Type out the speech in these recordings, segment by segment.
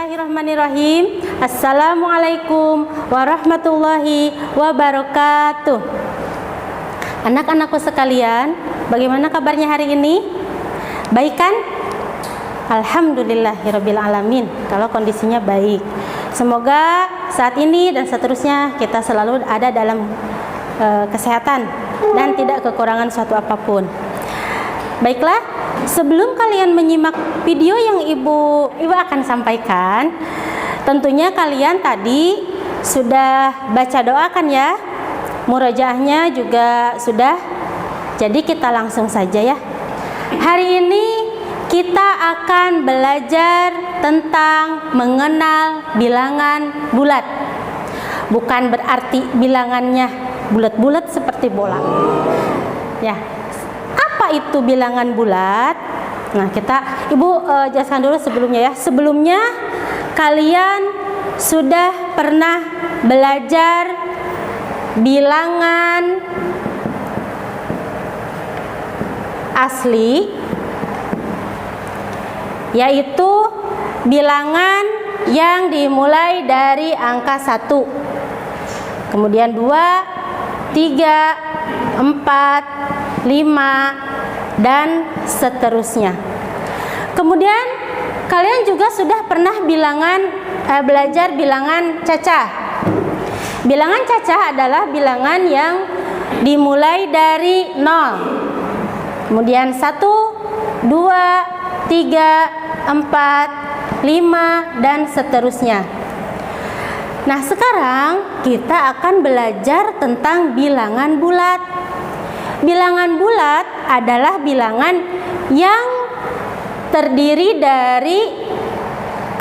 Bismillahirrahmanirrahim. Assalamualaikum warahmatullahi wabarakatuh. Anak-anakku sekalian, bagaimana kabarnya hari ini? Baik kan? Alhamdulillahirabbil alamin. Kalau kondisinya baik, semoga saat ini dan seterusnya kita selalu ada dalam kesehatan dan tidak kekurangan suatu apapun. Baiklah, sebelum kalian menyimak video yang ibu akan sampaikan, tentunya kalian tadi sudah baca doa kan ya? Murojaahnya juga sudah. Jadi kita langsung saja ya. Hari ini kita akan belajar tentang mengenal bilangan bulat. Bukan berarti bilangannya bulat-bulat seperti bola. Ya. Apa itu bilangan bulat? Nah, Ibu jelaskan dulu sebelumnya ya. Sebelumnya kalian sudah pernah belajar bilangan asli, yaitu bilangan yang dimulai dari angka 1, kemudian 2, 3, 4, 5, dan seterusnya. Kemudian kalian juga sudah pernah belajar bilangan cacah. Bilangan cacah adalah bilangan yang dimulai dari 0, kemudian 1, 2, 3, 4, 5, dan seterusnya. Nah, sekarang kita akan belajar tentang bilangan bulat. Bilangan bulat adalah bilangan yang terdiri dari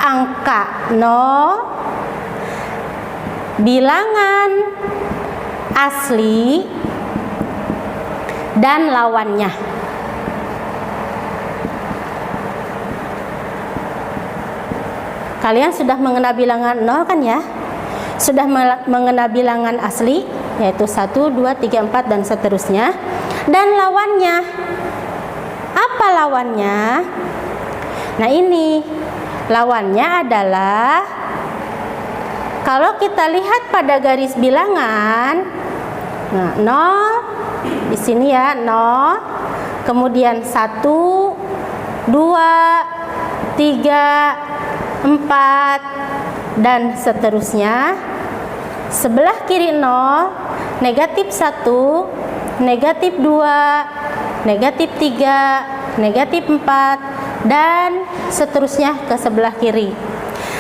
angka 0, bilangan asli, dan lawannya. Kalian sudah mengenal bilangan 0 kan ya? Sudah mengenal bilangan asli, yaitu 1, 2, 3, 4, dan seterusnya. Dan lawannya, apa lawannya? Nah, ini lawannya adalah, kalau kita lihat pada garis bilangan, nah 0 di sini ya, 0, kemudian 1, 2, 3, 4, dan seterusnya. Sebelah kiri 0, negatif 1, negatif 2, negatif 3, negatif 4, dan seterusnya ke sebelah kiri.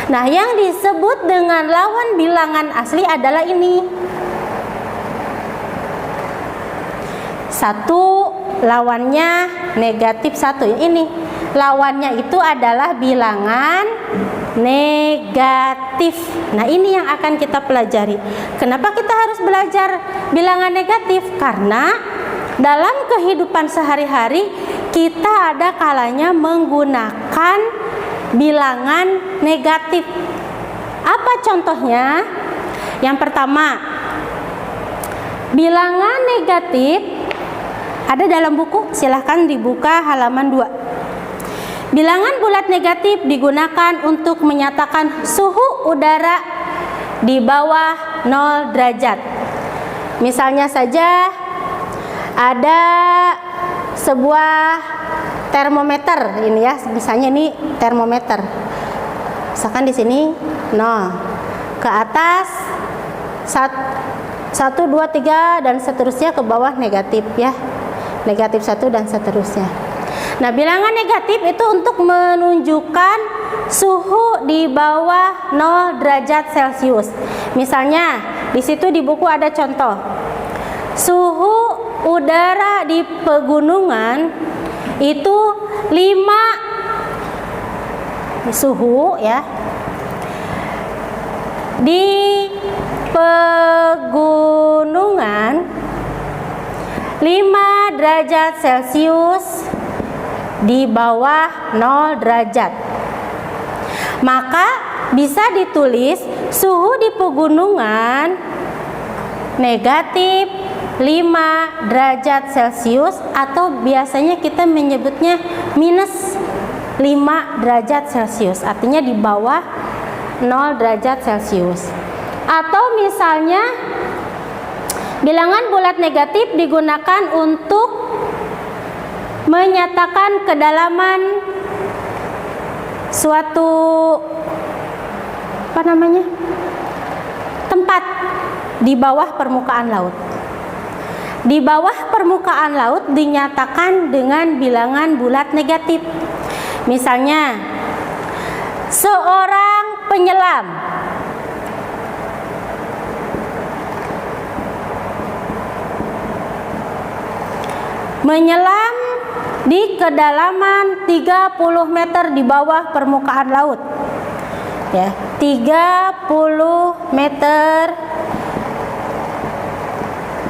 Nah, yang disebut dengan lawan bilangan asli adalah ini. 1 lawannya negatif 1. Ini lawannya itu adalah bilangan negatif. Nah, ini yang akan kita pelajari. Kenapa kita harus belajar bilangan negatif? Karena dalam kehidupan sehari-hari kita ada kalanya menggunakan bilangan negatif. Apa contohnya? Yang pertama, bilangan negatif ada dalam buku, silahkan dibuka halaman 2. Bilangan bulat negatif digunakan untuk menyatakan suhu udara di bawah 0 derajat. Misalnya saja ada sebuah termometer ini ya, misalnya ini termometer. Misalkan di sini 0, ke atas 1, 2, 3, dan seterusnya, ke bawah negatif ya. Negatif 1 dan seterusnya. Nah, bilangan negatif itu untuk menunjukkan suhu di bawah 0 derajat Celcius. Misalnya, di situ di buku ada contoh. Suhu udara di pegunungan itu 5 suhu ya. Di pegunungan 5 derajat Celcius di bawah 0 derajat. Maka bisa ditulis suhu di pegunungan negatif 5 derajat Celcius, atau biasanya kita menyebutnya minus 5 derajat Celcius, artinya di bawah 0 derajat Celcius. Atau misalnya bilangan bulat negatif digunakan untuk menyatakan kedalaman suatu tempat di bawah permukaan laut. Di bawah permukaan laut dinyatakan dengan bilangan bulat negatif. Misalnya, seorang penyelam menyelam di kedalaman 30 meter di bawah permukaan laut. Ya, 30 meter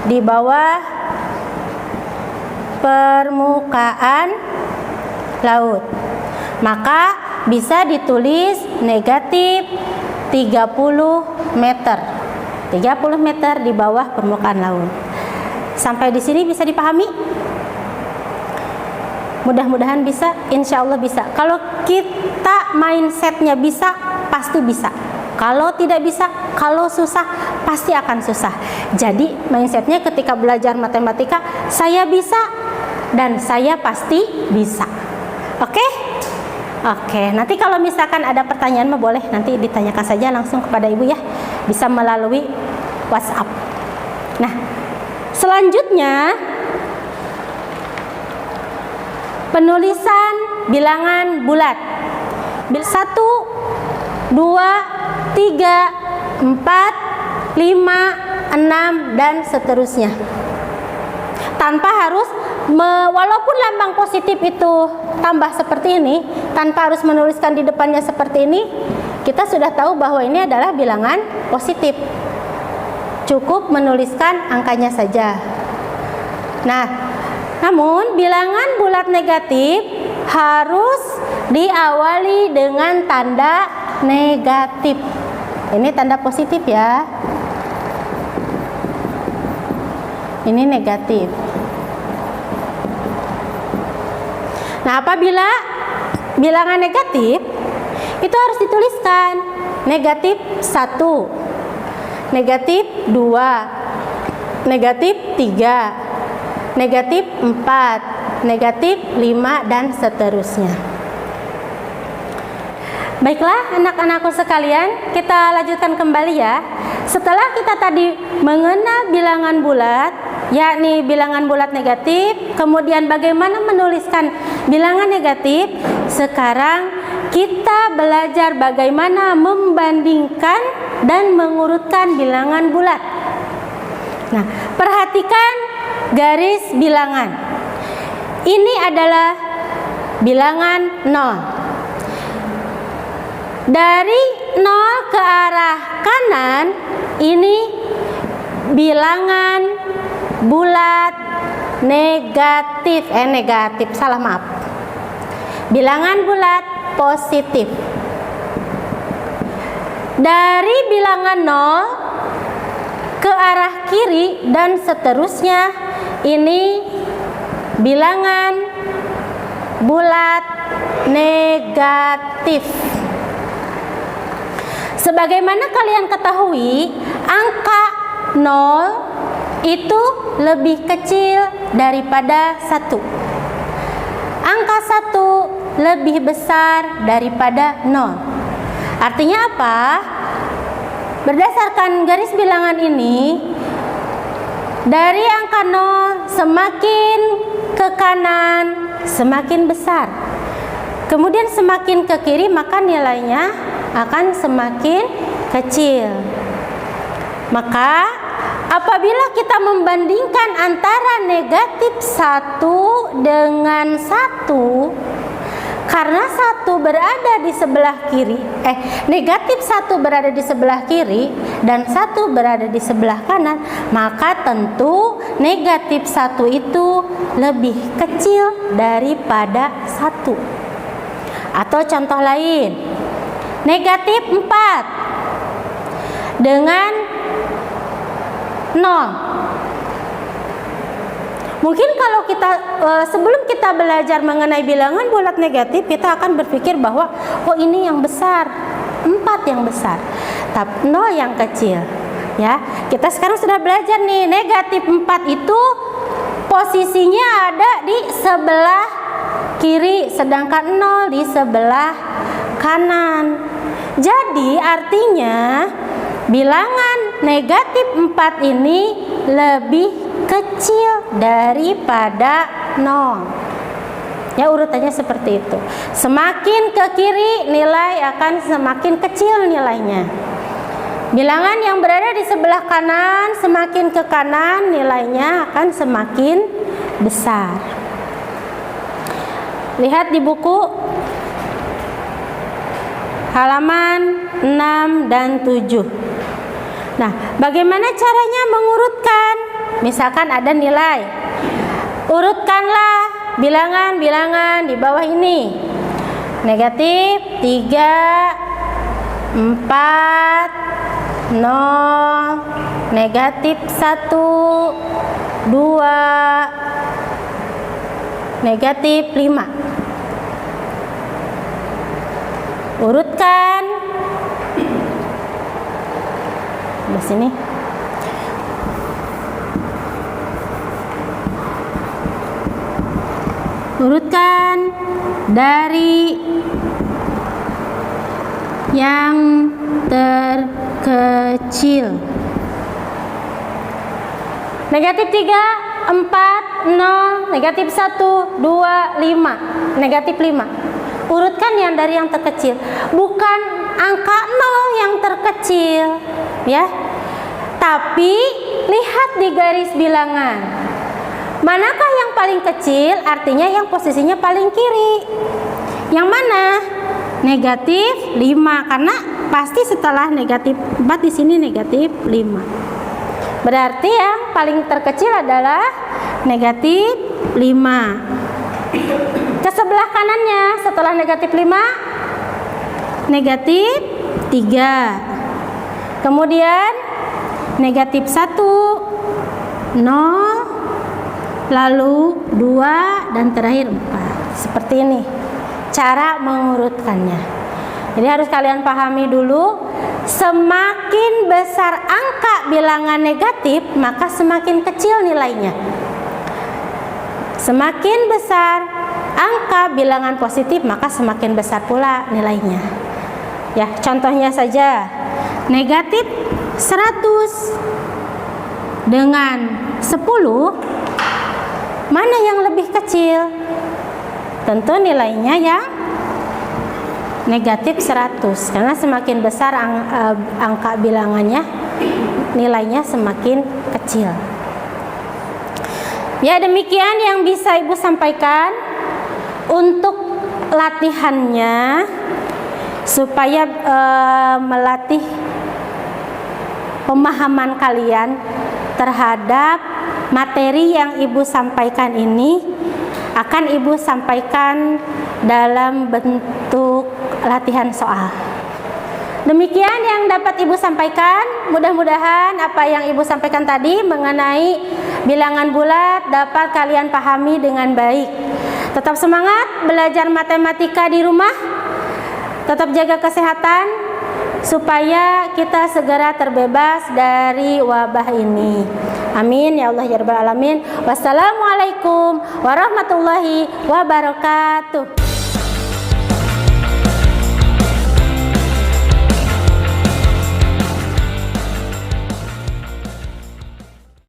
di bawah permukaan laut. Maka bisa ditulis negatif 30 meter. 30 meter di bawah permukaan laut. Sampai di sini bisa dipahami? Mudah-mudahan bisa, insya Allah bisa. Kalau kita mindsetnya bisa, pasti bisa. Kalau tidak bisa, kalau susah, pasti akan susah. Jadi mindsetnya ketika belajar matematika, saya bisa dan saya pasti bisa. Oke? Oke, nanti kalau misalkan ada pertanyaan mah boleh nanti ditanyakan saja langsung kepada ibu ya. Bisa melalui WhatsApp. Nah, selanjutnya penulisan bilangan bulat. 1, 2, 3, 4, 5, 6 dan seterusnya. Tanpa harus walaupun lambang positif itu tambah seperti ini, tanpa harus menuliskan di depannya seperti ini, kita sudah tahu bahwa ini adalah bilangan positif. Cukup menuliskan angkanya saja. Nah, namun bilangan bulat negatif harus diawali dengan tanda negatif. Ini tanda positif ya. Ini negatif. Nah, apabila bilangan negatif itu harus dituliskan negatif 1, negatif 2, negatif 3, negatif 4, negatif 5 dan seterusnya. Baiklah anak-anakku sekalian, kita lanjutkan kembali ya. Setelah kita tadi mengenal bilangan bulat, yakni bilangan bulat negatif, kemudian bagaimana menuliskan bilangan negatif, sekarang kita belajar bagaimana membandingkan dan mengurutkan bilangan bulat. Nah, perhatikan garis bilangan. Ini adalah bilangan 0. Dari 0 ke arah kanan ini bilangan bulat negatif. Salah maaf. Bilangan bulat positif. Dari bilangan 0 ke arah kiri dan seterusnya ini bilangan bulat negatif. Sebagaimana kalian ketahui, angka 0 itu lebih kecil daripada 1. Angka 1 lebih besar daripada 0. Artinya apa? Berdasarkan garis bilangan ini, dari angka 0 semakin ke kanan semakin besar. Kemudian semakin ke kiri maka nilainya akan semakin kecil. Maka apabila kita membandingkan antara negatif 1 dengan 1, karena 1 berada di sebelah kiri, negatif 1 berada di sebelah kiri dan 1 berada di sebelah kanan, maka tentu negatif 1 itu lebih kecil daripada 1. Atau contoh lain, negatif 4 dengan 0. Mungkin kalau kita sebelum kita belajar mengenai bilangan bulat negatif, kita akan berpikir bahwa oh ini yang besar 4 tersebut yang besar, tapi 0 yang kecil. Ya, kita sekarang sudah belajar nih, negatif 4 itu posisinya ada di sebelah kiri, sedangkan 0 di sebelah kanan. Jadi artinya bilangan negatif 4 ini lebih kecil daripada 0. Ya, urutannya seperti itu. Semakin ke kiri nilai akan semakin kecil nilainya. Bilangan yang berada di sebelah kanan semakin ke kanan nilainya akan semakin besar. Lihat di buku halaman 6 dan 7. Nah, bagaimana caranya mengurutkan? Misalkan ada nilai, urutkanlah bilangan-bilangan di bawah ini. Negatif 3, 4, 0, negatif 1, 2, negatif 5. Urutkan di sini. Urutkan dari yang terkecil. Negatif 3, 4, 0, negatif 1, 2, 5, negatif 5. Urutkan yang dari yang terkecil, bukan angka 0 yang terkecil, ya. Tapi lihat di garis bilangan. Manakah yang paling kecil? Artinya yang posisinya paling kiri. Yang mana? Negatif 5, karena pasti setelah negatif 4 di sini negatif 5. Berarti yang paling terkecil adalah negatif 5. Ke sebelah kanannya setelah negatif 5 negatif 3. Kemudian negatif 1, 0, lalu 2, dan terakhir 4. Seperti ini cara mengurutkannya. Jadi harus kalian pahami dulu, semakin besar angka bilangan negatif maka semakin kecil nilainya. Semakin besar angka bilangan positif maka semakin besar pula nilainya. Ya, contohnya saja, negatif 100 dengan 10, mana yang lebih kecil? Tentu nilainya yang negatif 100, karena semakin besar angka bilangannya, nilainya semakin kecil. Ya, demikian yang bisa Ibu sampaikan untuk latihannya, supaya melatih pemahaman kalian terhadap materi yang Ibu sampaikan ini. Akan Ibu sampaikan dalam bentuk latihan soal. Demikian yang dapat Ibu sampaikan. Mudah-mudahan apa yang Ibu sampaikan tadi mengenai bilangan bulat dapat kalian pahami dengan baik. Tetap semangat belajar matematika di rumah. Tetap jaga kesehatan supaya kita segera terbebas dari wabah ini. Amin ya Allah ya Rabbal Alamin. Wassalamualaikum warahmatullahi wabarakatuh.